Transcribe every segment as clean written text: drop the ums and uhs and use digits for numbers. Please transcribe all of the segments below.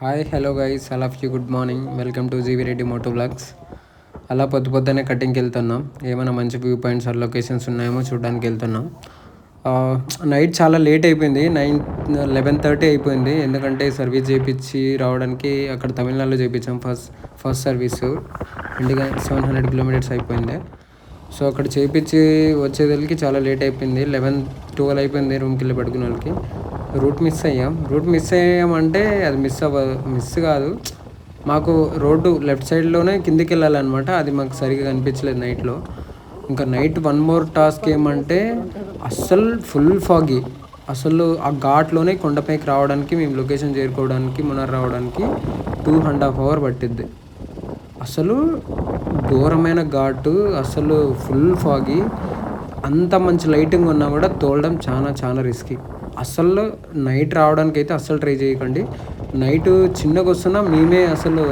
Hi hello guys all of you good morning welcome to GV Reddy moto blogs. అలా పొద్దున్నే కటింగ్కి వెళ్తున్నాం. ఏమైనా మంచి వ్యూ పాయింట్స్ ఆర్ లొకేషన్స్ ఉన్నాయేమో చూడడానికి వెళ్తున్నాం. నైట్ చాలా లేట్ అయిపోయింది, 11:30 అయిపోయింది. ఎందుకంటే సర్వీస్ చేయించి రావడానికి అక్కడ తమిళనాడులో చేయించాం. ఫస్ట్ సర్వీసు ఇండిగా 700 కిలోమీటర్స్ అయిపోయింది. సో అక్కడ చేయించి వచ్చేదానికి చాలా లేట్ అయిపోయింది. 11-12 అయిపోయింది రూమ్కి వెళ్ళి పడుకునే వాళ్ళకి. రూట్ మిస్ అయ్యామంటే అది మిస్ కాదు, మాకు రోడ్డు లెఫ్ట్ సైడ్లోనే కిందికి వెళ్ళాలన్నమాట. అది మాకు సరిగ్గా కనిపించలేదు నైట్లో. ఇంకా నైట్ వన్ మోర్ టాస్క్ ఏమంటే అస్సలు ఫుల్ ఫాగీ. అసలు ఆ ఘాట్లోనే కొండపైకి రావడానికి, మేము లొకేషన్ చేరుకోవడానికి, మునార్ రావడానికి 2.5 hours పట్టిద్ది. అసలు ఘోరమైన ఘాటు, అసలు ఫుల్ ఫాగీ. అంత మంచి లైటింగ్ ఉన్నా కూడా తోలడం చాలా చాలా రిస్కీ. అస్సలు నైట్ రావడానికి అయితే అస్సలు ట్రై చేయకండి. నైట్ చిన్నగా వస్తున్నా మేమే అసలు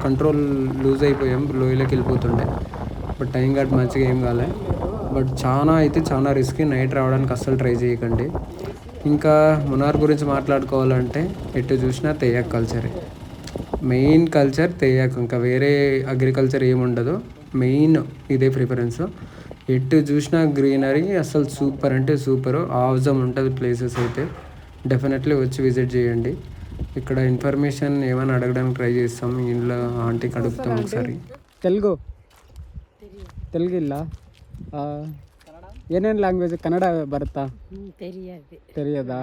కంట్రోల్ లూజ్ అయిపోయాం, లోయలోకి వెళ్ళిపోతుండే. బట్ టైం గట్ మంచిగా ఏం కాలే. బట్ చాలా రిస్కీ. నైట్ రావడానికి అస్సలు ట్రై చేయకండి. ఇంకా మునార్ గురించి మాట్లాడుకోవాలంటే ఎటు చూసినా తెయ్యాక్ కల్చరే మెయిన్ కల్చర్. తెయ్యాక్, ఇంకా వేరే అగ్రికల్చర్ ఏముండదు, మెయిన్ ఇదే ప్రిఫరెన్స్. ఎటు చూసినా గ్రీనరీ, అసలు సూపర్ అంటే సూపర్ ఆవజం ఉంటుంది. ప్లేసెస్ అయితే డెఫినెట్లీ వచ్చి విజిట్ చేయండి. ఇక్కడ ఇన్ఫర్మేషన్ ఏమైనా అడగడానికి ట్రై చేస్తాం. ఇంట్లో ఆంటీకి అడుగుతాం ఒకసారి. తెలుగు ಇಲ್ಲ ಏನೇನು ಲ್ಯಾಂಗ್ವೇಜ್? ಕನ್ನಡ ಬರುತ್ತಾ? తెలియదా?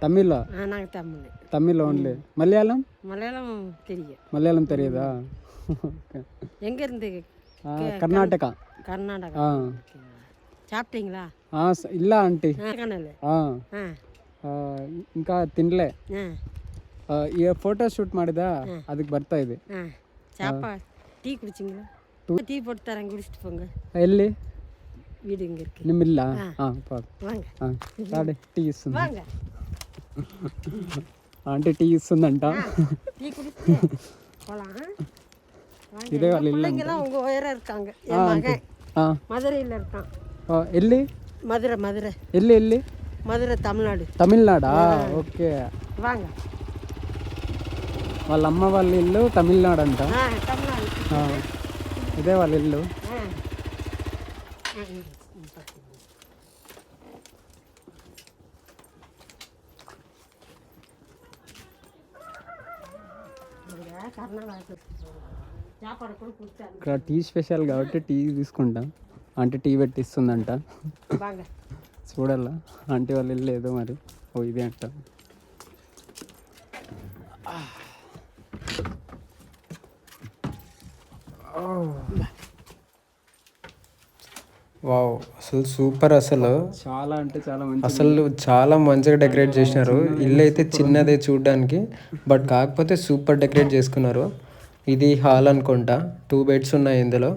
తమిళ్? తమిళ్ ఓన్లీ. మలయాళం? మలయాళం తెలియదా? కర్ణాటక. ಇಲ್ಲ ಆಂಟಿ. ఇంకా ತಿನ್ಲೆ. ಈ ಫೋಟೋ ಶೂಟ್ ಮಾಡಿದ ಅದಕ್ಕೆ ಬರ್ತಾ ಇದೆ. டீ குடிச்சிங்களா? டீ போட்டு தரேன், குடிச்சிட்டு போங்க. ఎల్లి வீடு இங்கே இருக்கு. నిమ్మిల్లా? வாங்க టీ ఇస్తుంది. வாங்க. Aunty tea ఇస్తుందంట. டீ குடிச்சிட்டு போலாம். ఇదే వాళ్ళ ఇల్లు. பிள்ளைங்கலாம் உங்க உயரம் இருக்காங்க. என் மகன் மதுரையில் இருக்கான். ఎల్లి? மதுரை. ఎల్లి மதுரை, தமிழ்நாடு. తమిళనాడా? ఓకే. வாங்க. వాళ్ళ అమ్మ వాళ్ళ ఇల్లు తమిళనాడు అంట. தமிழ்நாடு. ఇదే వాళ్ళ ఇల్లు. ఇక్కడ టీ స్పెషల్ కాబట్టి టీ తీసుకుంటాం. ఆంటీ టీ పెట్టిస్తుందంట. చూడాలా ఆంటీ వాళ్ళ ఇల్లు ఏదో మరి. ఓ ఇదే అంట. వావ్, అసలు సూపర్. అసలు చాలా అంటే చాలా మంచి, అసలు చాలా మంచిగా డెకరేట్ చేసినారు. ఇల్లు అయితే చిన్నదే చూడడానికి, బట్ కాకపోతే సూపర్ డెకరేట్ చేసుకున్నారు. ఇది హాల్ అనుకుంటా. 2 beds ఉన్నాయి ఇందులో.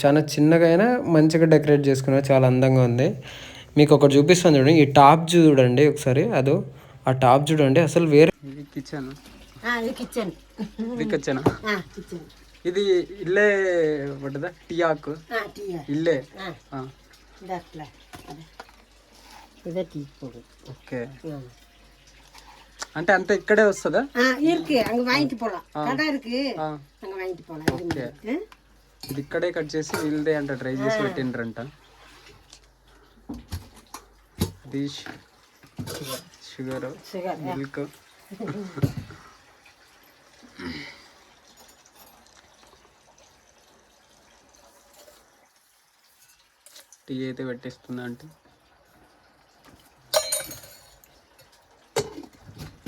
చాలా చిన్నగా అయినా మంచిగా డెకరేట్ చేసుకున్నారు, చాలా అందంగా ఉంది. మీకు ఒకటి చూపిస్తాను చూడండి. ఈ టాప్ చూడండి ఒకసారి. ఆ టాప్ చూడండి. అసలు వేరే కిచెన్. కిచెన్ ఇది ఇల్లే పడ్డదా? టీ ఆకు ఇల్లే. ఓకే. అంటే అంత ఇక్కడే వస్తుందా? ఇది ఇక్కడే కట్ చేసి వీళ్ళదే అంట ట్రై చేసి పెట్టిండ్రంట. ఇది షుగర్, మిల్క్. టీ అయితే పెట్టిస్తుందా అంటే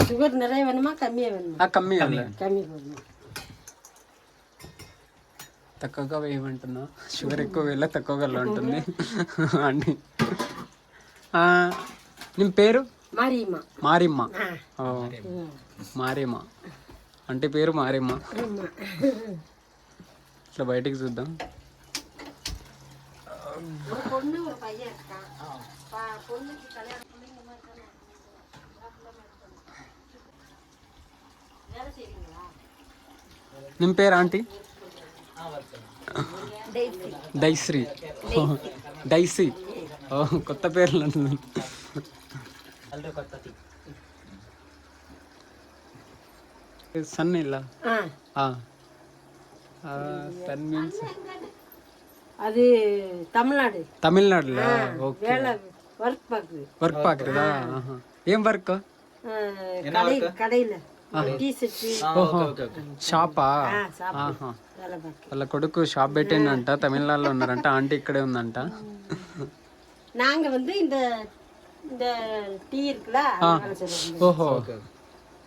షుగర్ நிறைய வேணுமா கம்மியா வேணுமா? కమ్మి తక్కువగా వేయమంటున్నా. షుగర్ ఎక్కువ వేయాల, తక్కువగా ఉంటుంది అండి. నీ పేరు? మారిమ్మ. మారిమ్మ అంటే పేరు మారిమ్మ. ఇట్లా బయటికి చూద్దాం. నిమ్ పేరు ఆంటీ? డైశ్రీ. డైసీ. కొత్త పేర్లు అంటున్నాను. సన్ ఇలా ఆ, సన్ మీన్స్ అది తమిళనాడు తమిళనాడులో. ఓకే, వేళ వర్క్ పాకు వర్క్ పాக்குறதா? ఏం వర్క్? కடைయిల టీ సెట్ ఓహో, షాపా? వేళ పాకు వాళ్ళ కొడుకు షాప్ పెట్టిండంట, తమిళనాడులో ఉన్నారంట, ఆంటీ ఇక్కడే ఉందంట. நாங்க வந்து இந்த இந்த டீ இருக்குல்ல அது வேலை செய்றோம். ఓహో,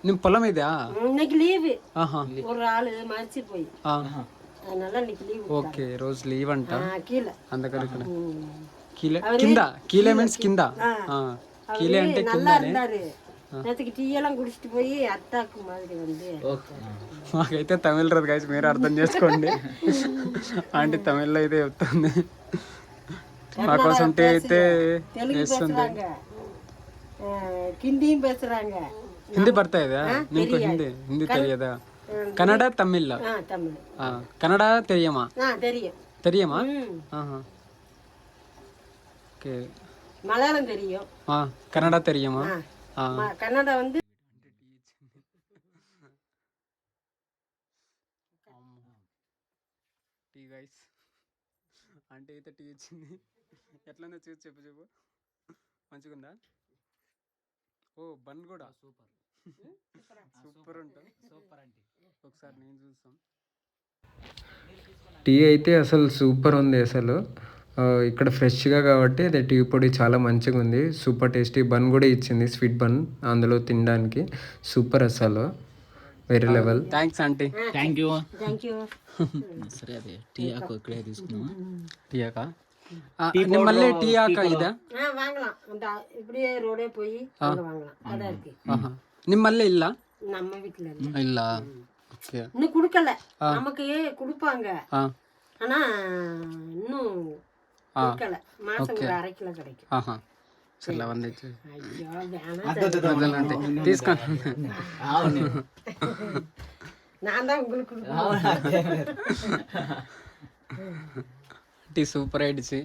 నిమ్ పొలం ఇదా? இன்னைக்கு லீவு ఆహా, ஒரு ஆளு மறைச்சு போய் ఆ, அதனால இன்னைக்கு லீவு ఓకే, రోజు లీవ్ అంట, கீழே అందుకని ఇక్కడ కీలే కింద. కీలే మీన్స్ కింద. కీలే అంటే நல்லா కిందనే. இருந்தாரு நேற்றுக்கு டீ எல்லாம் குடிச்சிட்டு போய் அத்தாக்கு மாதிரி வந்து మాకైతే తమిళ రాదు గైస్, మీరు అర్థం చేసుకోండి. ఆంటీ తమిళ్లో అయితే చెప్తుంది, మా కోసం టీ అయితే தெலுங்கு వేస్తుంది. பேசுறாங்க ஹிந்தியும் பேசுறாங்க హిందీ పడతాయిదా? నీకు హిందీ హిందీ తెలియదా? కన్నడ తమిళ్. தமிழ் కన్నడ తెలియమా? தெரியும் తెలియమా? ம். ఆహా, ఓకే. மலையாளம் தெரியும் కన్నడ తెలియమా? கன்னடா வந்து టీ గైస్, ఆంటీ అయితే టీ ఇచ్చింది. ఎట్లుందో చూసి చెప్పు చెప్పు, మంచిగుందా? ఓ బన్ కూడా సూపర్ ఉంటుంది. ఒకసారి నేను చూస్తాం. టీ అయితే అసలు సూపర్ ఉంది అసలు. ఇక్కడ ఫ్రెష్గా కాబట్టి అదే టీ పొడి చాలా మంచిగా ఉంది, సూపర్ టేస్టీ. బన్ కూడా ఇచ్చింది, స్వీట్ బన్, అందులో తినడానికి సూపర్ అసలు, వేరే level. Thanks aunty. Thank you. Thank you సరే, అదే టీ ఆకు ఇక్కడే తీసుకున్నాం. టీ ఆక నిమ్మల్లే టీ ఆక ఇదా? வாங்கலாம் அந்த இப்படியே ரோடே போய் அங்க வாங்கலாம், கடை இருக்கு నిమ్మల్లే ఇల్లా? நம்ம வீட்டுல இருக்கு. ఇల్లా, ఓకే. இன்னும் குடுக்கல, நமக்கு கொடுப்பாங்க ஆனா இன்னும் கொடுக்கல. மாசம் ஒரு 1/2 கிலோ கிடைக்கும். ఆహా, సరే వందచ్చు. ஐயோ வேணாம், తీసుకోండి. நான் தான் உங்களுக்கு கொடுப்பேன். టీ సూపర్ ఆయిடுச்சு.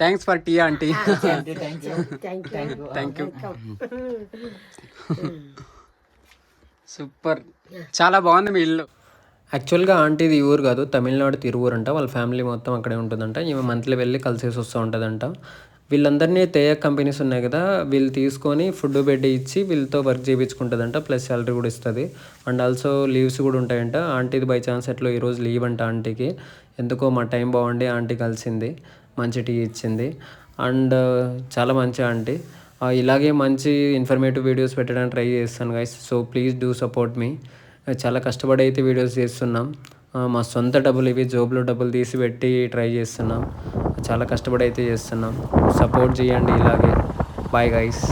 Thanks for tea aunty. Thank you super, చాలా బాగుంది మీ ఇల్లు. యాక్చువల్గా ఆంటీది ఈ ఊరు కాదు, తమిళనాడు తిరువూరు అంట. వాళ్ళ ఫ్యామిలీ మొత్తం అక్కడే ఉంటుందంట. ఈమె మంత్లీ వెళ్ళి కలిసేసి వస్తూ ఉంటుందంట. వీళ్ళందరినీ తేయక్ కంపెనీస్ ఉన్నాయి కదా, వీళ్ళు తీసుకొని ఫుడ్ బెడ్ ఇచ్చి వీళ్ళతో వర్క్ చేయించుకుంటుందంట, ప్లస్ శాలరీ కూడా ఇస్తుంది. అండ్ ఆల్సో లీవ్స్ కూడా ఉంటాయంట. ఆంటీది బై ఛాన్స్ ఎట్లో ఈరోజు లీవ్ అంట ఆంటీకి. ఎందుకో మా టైం బాగుండి ఆంటీ కలిసింది, మంచి టీ ఇచ్చింది. అండ్ చాలా మంచి ఆంటీ. ఇలాగే మంచి ఇన్ఫర్మేటివ్ వీడియోస్ పెట్టడానికి ట్రై చేస్తాను guys. So please do support మీ. చాలా కష్టపడి అయితే వీడియోస్ చేస్తున్నాం. మా సొంత డబ్బులు ఇవి, జోబులో డబ్బులు తీసి పెట్టి ట్రై చేస్తున్నాం. చాలా కష్టపడి అయితే చేస్తున్నాం. సపోర్ట్ చేయండి ఇలాగే. Bye guys.